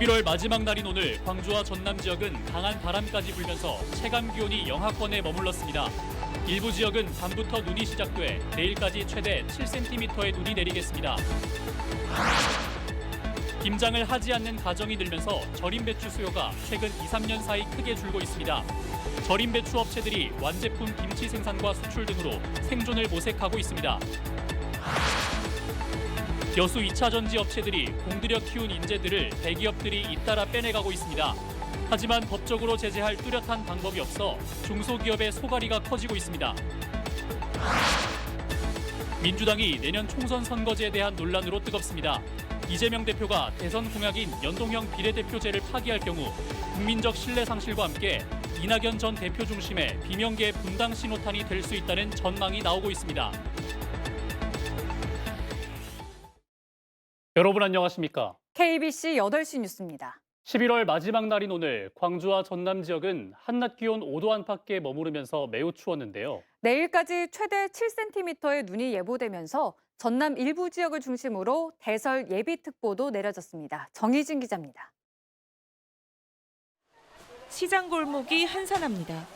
11월 마지막 날인 오늘 광주와 전남 지역은 강한 바람까지 불면서 체감 기온이 영하권에 머물렀습니다. 일부 지역은 밤부터 눈이 시작돼 내일까지 최대 7cm의 눈이 내리겠습니다. 김장을 하지 않는 가정이 늘면서 절임 배추 수요가 최근 2, 3년 사이 크게 줄고 있습니다. 절임 배추 업체들이 완제품 김치 생산과 수출 등으로 생존을 모색하고 있습니다. 여수 2차 전지 업체들이 공들여 키운 인재들을 대기업들이 잇따라 빼내가고 있습니다. 하지만 법적으로 제재할 뚜렷한 방법이 없어 중소기업의 소갈이가 커지고 있습니다. 민주당이 내년 총선 선거제에 대한 논란으로 뜨겁습니다. 이재명 대표가 대선 공약인 연동형 비례대표제를 파기할 경우 국민적 신뢰 상실과 함께 이낙연 전 대표 중심의 비명계 분당 신호탄이 될 수 있다는 전망이 나오고 있습니다. 여러분 안녕하십니까? KBC 8시 뉴스입니다. 11월 마지막 날인 오늘 광주와 전남 지역은 한낮 기온 5도 안팎에 머무르면서 매우 추웠는데요. 내일까지 최대 7cm의 눈이 예보되면서 전남 일부 지역을 중심으로 대설 예비특보도 내려졌습니다. 정희진 기자입니다. 시장 골목이 한산합니다.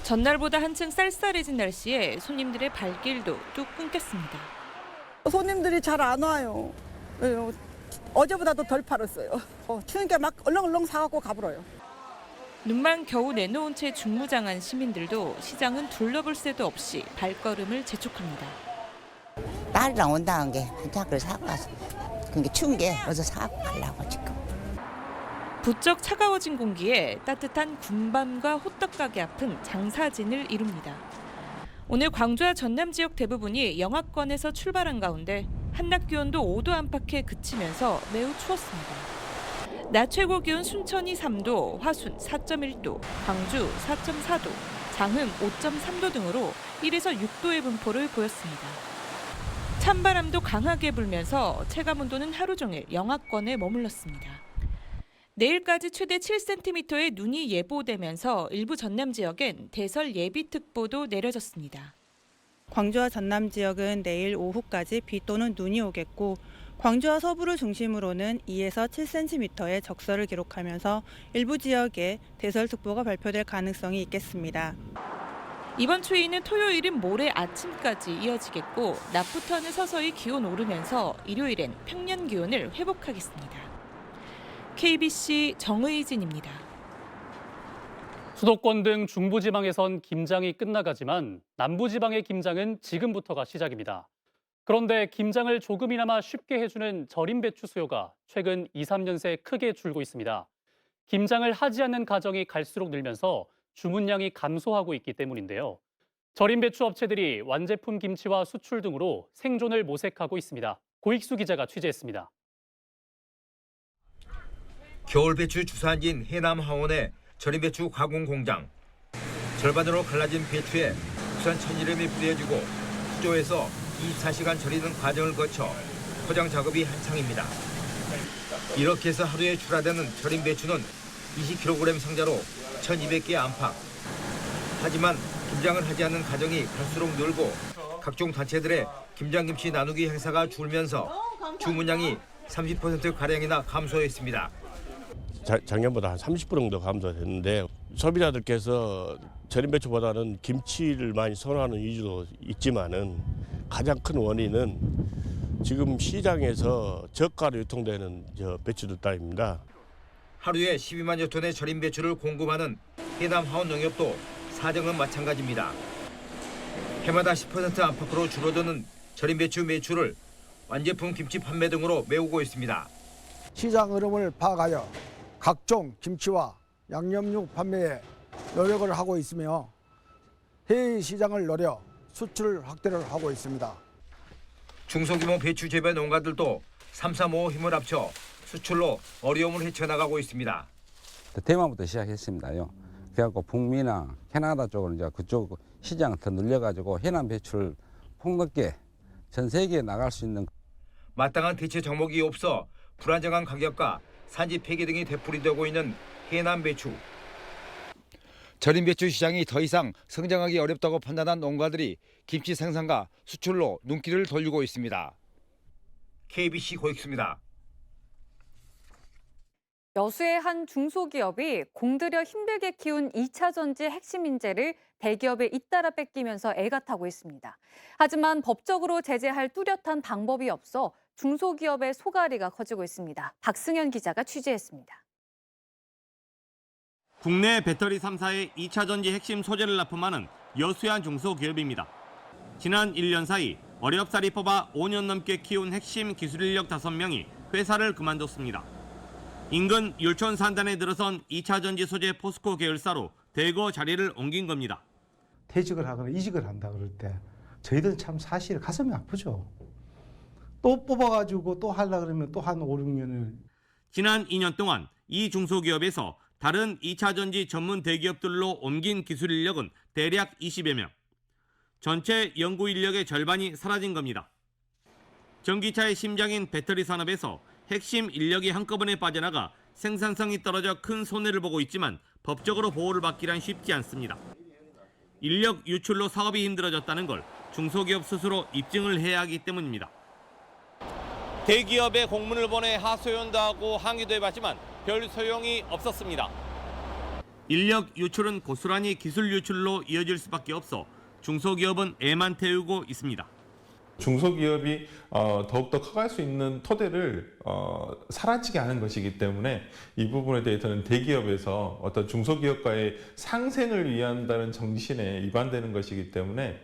전날보다 한층 쌀쌀해진 날씨에 손님들의 발길도 뚝 끊겼습니다. 손님들이 잘 안 와요. 어제보다도 덜 팔았어요. 추우니까 막 얼렁얼렁 사갖고 가버려요. 눈만 겨우 내놓은 채 중무장한 시민들도 시장은 둘러볼 새도 없이 발걸음을 재촉합니다. 딸이랑 온다는 게 한짝을 사고 가서 그게 추운 게 어서 사고 가려고 지금. 부쩍 차가워진 공기에 따뜻한 군밤과 호떡 가게 앞은 장사진을 이룹니다. 오늘 광주와 전남 지역 대부분이 영하권에서 출발한 가운데 한낮 기온도 5도 안팎에 그치면서 매우 추웠습니다. 낮 최고 기온 순천이 3도, 화순 4.1도, 광주 4.4도, 장흥 5.3도 등으로 1에서 6도의 분포를 보였습니다. 찬바람도 강하게 불면서 체감온도는 하루 종일 영하권에 머물렀습니다. 내일까지 최대 7cm의 눈이 예보되면서 일부 전남 지역엔 대설 예비특보도 내려졌습니다. 광주와 전남 지역은 내일 오후까지 비 또는 눈이 오겠고 광주와 서부를 중심으로는 2에서 7cm의 적설을 기록하면서 일부 지역에 대설특보가 발표될 가능성이 있겠습니다. 이번 추위는 토요일은 모레 아침까지 이어지겠고 낮부터는 서서히 기온 오르면서 일요일엔 평년 기온을 회복하겠습니다. KBC 정의진입니다. 수도권 등 중부지방에선 김장이 끝나가지만 남부지방의 김장은 지금부터가 시작입니다. 그런데 김장을 조금이나마 쉽게 해주는 절임 배추 수요가 최근 2, 3년 새 크게 줄고 있습니다. 김장을 하지 않는 가정이 갈수록 늘면서 주문량이 감소하고 있기 때문인데요. 절임 배추 업체들이 완제품 김치와 수출 등으로 생존을 모색하고 있습니다. 고익수 기자가 취재했습니다. 겨울 배추 주산지인 해남 하원의 절임 배추 가공 공장. 절반으로 갈라진 배추에 국산 천일염이 뿌려지고 수조에서 24시간 절이는 과정을 거쳐 포장 작업이 한창입니다. 이렇게 해서 하루에 출하되는 절임 배추는 20kg 상자로 1,200개 안팎. 하지만 김장을 하지 않는 가정이 갈수록 늘고 각종 단체들의 김장김치 나누기 행사가 줄면서 주문량이 30%가량이나 감소했습니다. 작년보다 한 30% 정도 감소됐는데 소비자들께서 절임 배추보다는 김치를 많이 선호하는 이유도 있지만은 가장 큰 원인은 지금 시장에서 저가로 유통되는 배추들 따입니다. 하루에 12만여 톤의 절임 배추를 공급하는 해남 하원농협도 사정은 마찬가지입니다. 해마다 10% 안팎으로 줄어드는 절임 배추 매출을 완제품 김치 판매 등으로 메우고 있습니다. 시장 흐름을 파악하여 각종 김치와 양념육 판매에 노력을 하고 있으며 해외 시장을 노려 수출 확대를 하고 있습니다. 중소규모 배추 재배 농가들도 335 힘을 합쳐 수출로 어려움을 헤쳐나가고 있습니다. 대만부터 시작했습니다요. 그래갖고 북미나 캐나다 쪽으로 이제 그쪽 시장 더 늘려가지고 해남 배추를 폭넓게 전 세계에 나갈 수 있는 마땅한 대체 종목이 없어 불안정한 가격과 산지 폐기 등이 되풀이되고 있는 해남 배추. 절임 배추 시장이 더 이상 성장하기 어렵다고 판단한 농가들이 김치 생산과 수출로 눈길을 돌리고 있습니다. KBC 고익수입니다. 여수의 한 중소기업이 공들여 힘들게 키운 2차 전지 핵심 인재를 대기업에 잇따라 뺏기면서 애가 타고 있습니다. 하지만 법적으로 제재할 뚜렷한 방법이 없어 중소기업의 소갈이가 커지고 있습니다. 박승현 기자가 취재했습니다. 국내 배터리 3사의 2차 전지 핵심 소재를 납품하는 여수의 한 중소기업입니다. 지난 1년 사이 어렵사리 뽑아 5년 넘게 키운 핵심 기술 인력 5명이 회사를 그만뒀습니다. 인근 율촌 산단에 들어선 2차 전지 소재 포스코 계열사로 대거 자리를 옮긴 겁니다. 퇴직을 하거나 이직을 한다 그럴 때 저희들은 참 사실 가슴이 아프죠. 또 뽑아가지고 또 하려고 그러면 또 한 5, 6년을. 지난 2년 동안 이 중소기업에서 다른 2차 전지 전문 대기업들로 옮긴 기술 인력은 대략 20여 명. 전체 연구 인력의 절반이 사라진 겁니다. 전기차의 심장인 배터리 산업에서 핵심 인력이 한꺼번에 빠져나가 생산성이 떨어져 큰 손해를 보고 있지만 법적으로 보호를 받기란 쉽지 않습니다. 인력 유출로 사업이 힘들어졌다는 걸 중소기업 스스로 입증을 해야 하기 때문입니다. 대기업에 공문을 보내 하소연도 하고 항의도 해봤지만 별 소용이 없었습니다. 인력 유출은 고스란히 기술 유출로 이어질 수밖에 없어 중소기업은 애만 태우고 있습니다. 중소기업이 더욱더 커갈 수 있는 토대를 사라지게 하는 것이기 때문에 이 부분에 대해서는 대기업에서 어떤 중소기업과의 상생을 위한다는 정신에 위반되는 것이기 때문에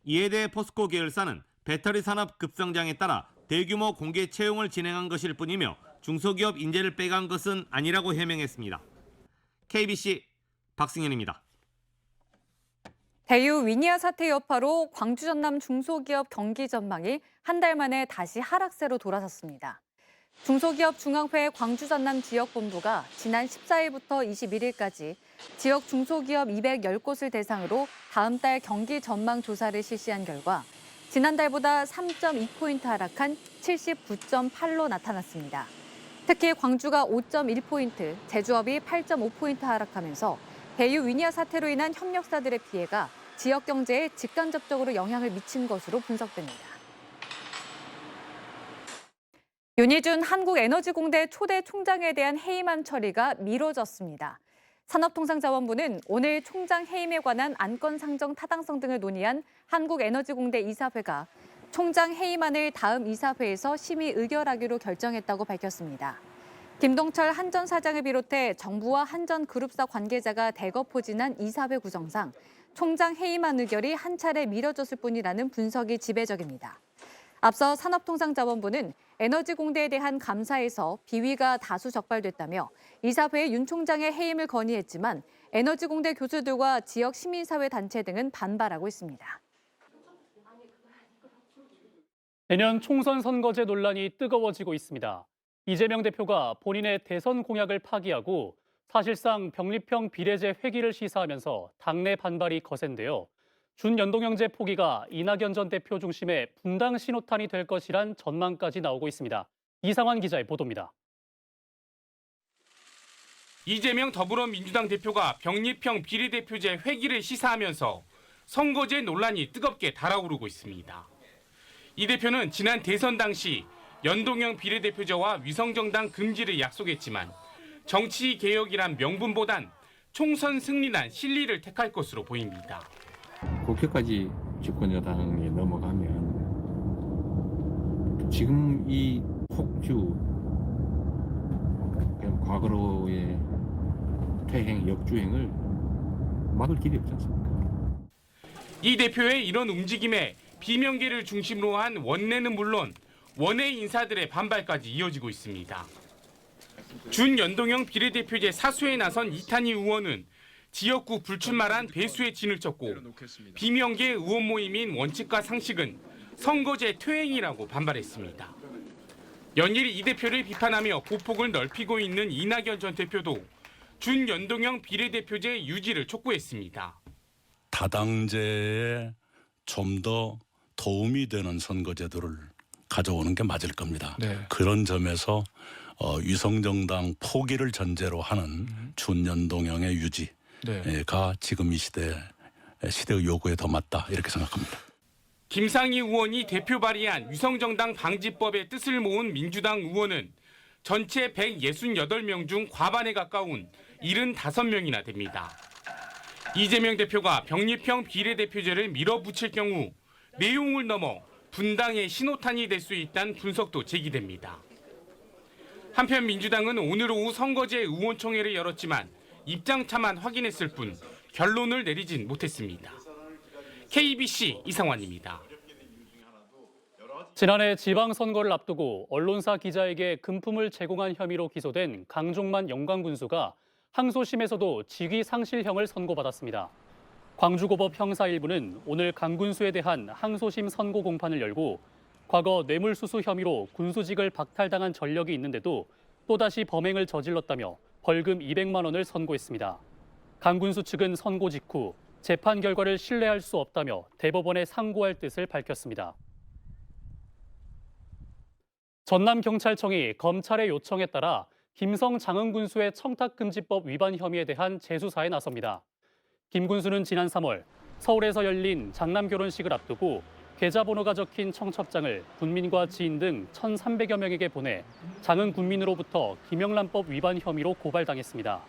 이에 대해 포스코 계열사는 배터리 산업 급성장에 따라 대규모 공개 채용을 진행한 것일 뿐이며 중소기업 인재를 빼간 것은 아니라고 해명했습니다. KBC 박승현입니다. 대유 위니아 사태 여파로 광주 전남 중소기업 경기 전망이 한 달 만에 다시 하락세로 돌아섰습니다. 중소기업 중앙회 광주 전남 지역본부가 지난 14일부터 21일까지 지역 중소기업 210곳을 대상으로 다음 달 경기 전망 조사를 실시한 결과 지난달보다 3.2포인트 하락한 79.8로 나타났습니다. 특히 광주가 5.1포인트, 제주업이 8.5포인트 하락하면서 대유 위니아 사태로 인한 협력사들의 피해가 지역 경제에 직간접적으로 영향을 미친 것으로 분석됩니다. 윤희준 한국에너지공대 초대 총장에 대한 해임안 처리가 미뤄졌습니다. 산업통상자원부는 오늘 총장 해임에 관한 안건 상정 타당성 등을 논의한 한국에너지공대 이사회가 총장 해임안을 다음 이사회에서 심의 의결하기로 결정했다고 밝혔습니다. 김동철 한전 사장을 비롯해 정부와 한전 그룹사 관계자가 대거 포진한 이사회 구성상 총장 해임안 의결이 한 차례 미뤄졌을 뿐이라는 분석이 지배적입니다. 앞서 산업통상자원부는 에너지공대에 대한 감사에서 비위가 다수 적발됐다며 이사회에 윤 총장의 해임을 건의했지만 에너지공대 교수들과 지역 시민사회 단체 등은 반발하고 있습니다. 내년 총선 선거제 논란이 뜨거워지고 있습니다. 이재명 대표가 본인의 대선 공약을 파기하고 사실상 병립형 비례제 회귀를 시사하면서 당내 반발이 거센데요. 준연동형제 포기가 이낙연 전 대표 중심의 분당 신호탄이 될 것이란 전망까지 나오고 있습니다. 이상환 기자의 보도입니다. 이재명 더불어민주당 대표가 병립형 비례대표제 회귀를 시사하면서 선거제 논란이 뜨겁게 달아오르고 있습니다. 이 대표는 지난 대선 당시 연동형 비례대표제와 위성정당 금지를 약속했지만 정치개혁이란 명분보단 총선 승리란 실리를 택할 것으로 보입니다. 국회까지 집권여당에 넘어가면 지금 이 폭주, 과거로의 퇴행, 역주행을 막을 길이 없지 않습니까? 이 대표의 이런 움직임에 비명계를 중심으로 한 원내는 물론 원외 인사들의 반발까지 이어지고 있습니다. 준연동형 비례대표제 사수에 나선 이탄희 의원은 지역구 불출마란 배수의 진을 쳤고 비명계 의원 모임인 원칙과 상식은 선거제 퇴행이라고 반발했습니다. 연일 이 대표를 비판하며 보폭을 넓히고 있는 이낙연 전 대표도 준연동형 비례대표제 유지를 촉구했습니다. 다당제에 좀 더 도움이 되는 선거제도를 가져오는 게 맞을 겁니다. 네. 그런 점에서 위성정당 포기를 전제로 하는 준연동형의 유지가 지금 이 시대의 요구에 더 맞다 이렇게 생각합니다. 김상희 의원이 대표 발의한 위성정당 방지법의 뜻을 모은 민주당 의원은 전체 168명 중 과반에 가까운 75명이나 됩니다. 이재명 대표가 병립형 비례대표제를 밀어붙일 경우 내용을 넘어 분당의 신호탄이 될 수 있다는 분석도 제기됩니다. 한편 민주당은 오늘 오후 선거제 의원총회를 열었지만 입장차만 확인했을 뿐 결론을 내리진 못했습니다. KBC 이상환입니다. 지난해 지방선거를 앞두고 언론사 기자에게 금품을 제공한 혐의로 기소된 강종만 영광군수가 항소심에서도 직위상실형을 선고받았습니다. 광주고법 형사 1부는 오늘 강 군수에 대한 항소심 선고 공판을 열고 과거 뇌물수수 혐의로 군수직을 박탈당한 전력이 있는데도 또다시 범행을 저질렀다며 벌금 200만 원을 선고했습니다. 강 군수 측은 선고 직후 재판 결과를 신뢰할 수 없다며 대법원에 상고할 뜻을 밝혔습니다. 전남경찰청이 검찰의 요청에 따라 김성 장흥 군수의 청탁금지법 위반 혐의에 대한 재수사에 나섭니다. 김 군수는 지난 3월 서울에서 열린 장남 결혼식을 앞두고 계좌번호가 적힌 청첩장을 군민과 지인 등 1,300여 명에게 보내 장흥 군민으로부터 김영란법 위반 혐의로 고발당했습니다.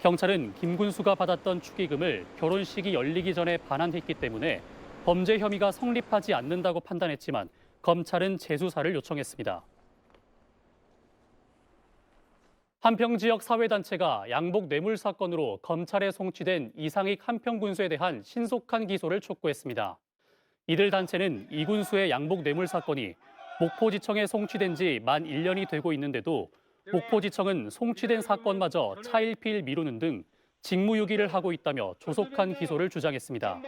경찰은 김 군수가 받았던 축의금을 결혼식이 열리기 전에 반환했기 때문에 범죄 혐의가 성립하지 않는다고 판단했지만 검찰은 재수사를 요청했습니다. 한평 지역 사회단체가 양복 뇌물 사건으로 검찰에 송치된 이상익 한평 군수에 대한 신속한 기소를 촉구했습니다. 이들 단체는 이 군수의 양복 뇌물 사건이 목포지청에 송치된 지 만 1년이 되고 있는데도 목포지청은 송치된 사건마저 차일피일 미루는 등 직무유기를 하고 있다며 조속한 기소를 주장했습니다.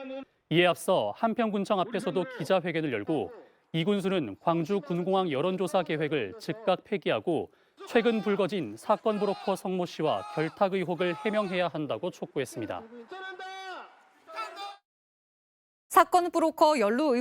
이에 앞서 한평군청 앞에서도 기자회견을 열고 이 군수는 광주 군공항 여론조사 계획을 즉각 폐기하고 최근 불거진 사건 브로커 성모 씨와 결탁 의혹을 해명해야 한다고 촉구했습니다. 사건 브로커 연루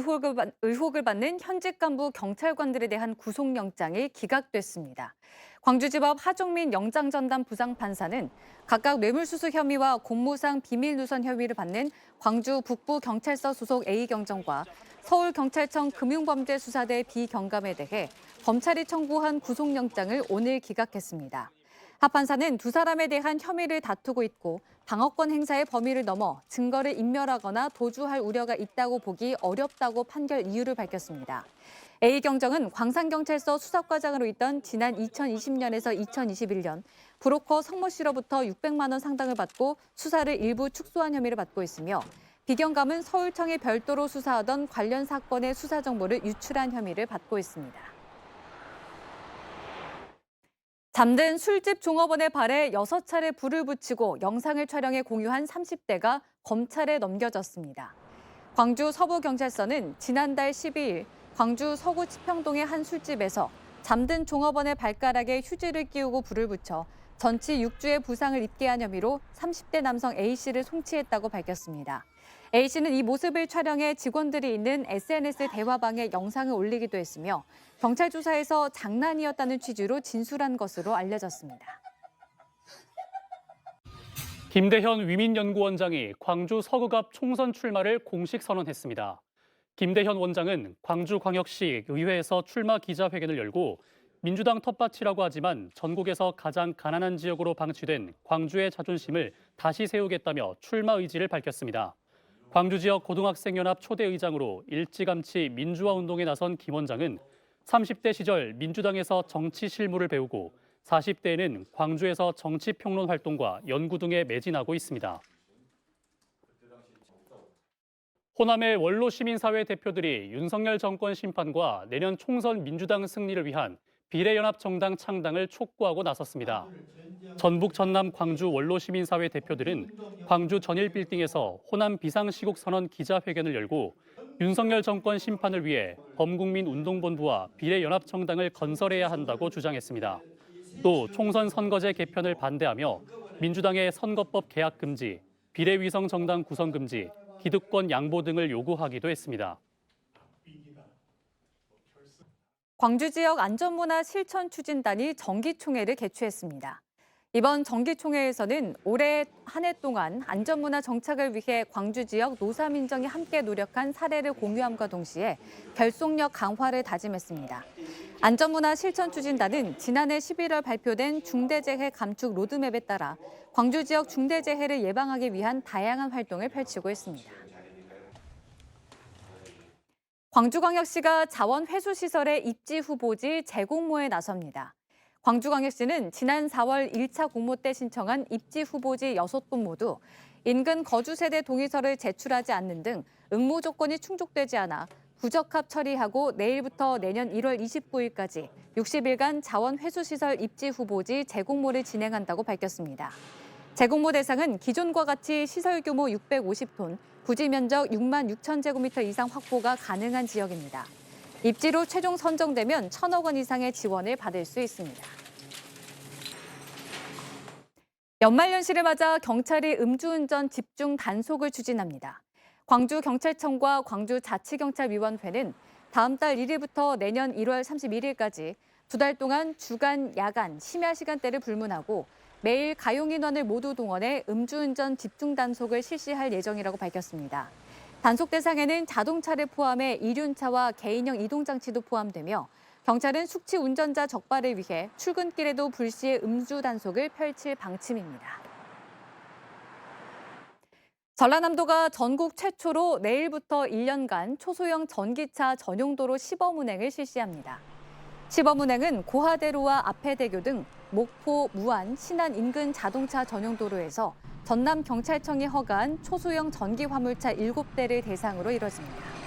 의혹을 받는 현직 간부 경찰관들에 대한 구속영장이 기각됐습니다. 광주지법 하종민 영장전담 부장판사는 각각 뇌물수수 혐의와 공무상 비밀누선 혐의를 받는 광주 북부경찰서 소속 A경정과 서울경찰청 금융범죄수사대 B경감에 대해 검찰이 청구한 구속영장을 오늘 기각했습니다. 하 판사는 두 사람에 대한 혐의를 다투고 있고 방어권 행사의 범위를 넘어 증거를 인멸하거나 도주할 우려가 있다고 보기 어렵다고 판결 이유를 밝혔습니다. A경정은 광산경찰서 수사과장으로 있던 지난 2020년에서 2021년 브로커 성모 씨로부터 600만 원 상당을 받고 수사를 일부 축소한 혐의를 받고 있으며 B경감은 서울청에 별도로 수사하던 관련 사건의 수사 정보를 유출한 혐의를 받고 있습니다. 잠든 술집 종업원의 발에 6차례 불을 붙이고 영상을 촬영해 공유한 30대가 검찰에 넘겨졌습니다. 광주 서부경찰서는 지난달 12일 광주 서구 치평동의 한 술집에서 잠든 종업원의 발가락에 휴지를 끼우고 불을 붙여 전치 6주의 부상을 입게 한 혐의로 30대 남성 A씨를 송치했다고 밝혔습니다. A씨는 이 모습을 촬영해 직원들이 있는 SNS 대화방에 영상을 올리기도 했으며 경찰 조사에서 장난이었다는 취지로 진술한 것으로 알려졌습니다. 김대현 위민연구원장이 광주 서구갑 총선 출마를 공식 선언했습니다. 김대현 원장은 광주광역시 의회에서 출마 기자회견을 열고 민주당 텃밭이라고 하지만 전국에서 가장 가난한 지역으로 방치된 광주의 자존심을 다시 세우겠다며 출마 의지를 밝혔습니다. 광주 지역 고등학생연합 초대 의장으로 일찌감치 민주화 운동에 나선 김 원장은 30대 시절 민주당에서 정치 실무를 배우고 40대에는 광주에서 정치평론 활동과 연구 등에 매진하고 있습니다. 호남의 원로 시민사회 대표들이 윤석열 정권 심판과 내년 총선 민주당 승리를 위한 비례연합정당 창당을 촉구하고 나섰습니다. 전북, 전남, 광주 원로 시민사회 대표들은 광주 전일빌딩에서 호남 비상시국 선언 기자회견을 열고 윤석열 정권 심판을 위해 범국민운동본부와 비례연합정당을 건설해야 한다고 주장했습니다. 또 총선 선거제 개편을 반대하며 민주당의 선거법 개혁 금지, 비례위성 정당 구성 금지, 기득권 양보 등을 요구하기도 했습니다. 광주 지역 안전문화 실천 추진단이 정기총회를 개최했습니다. 이번 정기총회에서는 올해 한 해 동안 안전문화 정착을 위해 광주 지역 노사민정이 함께 노력한 사례를 공유함과 동시에 결속력 강화를 다짐했습니다. 안전문화 실천추진단은 지난해 11월 발표된 중대재해 감축 로드맵에 따라 광주 지역 중대재해를 예방하기 위한 다양한 활동을 펼치고 있습니다. 광주광역시가 자원회수시설의 입지 후보지 재공모에 나섭니다. 광주광역시는 지난 4월 1차 공모 때 신청한 입지 후보지 6곳 모두 인근 거주세대 동의서를 제출하지 않는 등 응모 조건이 충족되지 않아 부적합 처리하고 내일부터 내년 1월 29일까지 60일간 자원회수시설 입지 후보지 재공모를 진행한다고 밝혔습니다. 재공모 대상은 기존과 같이 시설 규모 650톤, 부지 면적 6만 6천 제곱미터 이상 확보가 가능한 지역입니다. 입지로 최종 선정되면 1,000억 원 이상의 지원을 받을 수 있습니다. 연말연시를 맞아 경찰이 음주운전 집중 단속을 추진합니다. 광주경찰청과 광주자치경찰위원회는 다음 달 1일부터 내년 1월 31일까지 2달 동안 주간, 야간, 심야 시간대를 불문하고 매일 가용인원을 모두 동원해 음주운전 집중 단속을 실시할 예정이라고 밝혔습니다. 단속 대상에는 자동차를 포함해 이륜차와 개인형 이동장치도 포함되며 경찰은 숙취 운전자 적발을 위해 출근길에도 불시에 음주 단속을 펼칠 방침입니다. 전라남도가 전국 최초로 내일부터 1년간 초소형 전기차 전용도로 시범운행을 실시합니다. 시범운행은 고하대로와 앞해대교 등 목포, 무안, 신안 인근 자동차 전용도로에서 전남경찰청이 허가한 초소형 전기화물차 7대를 대상으로 이뤄집니다.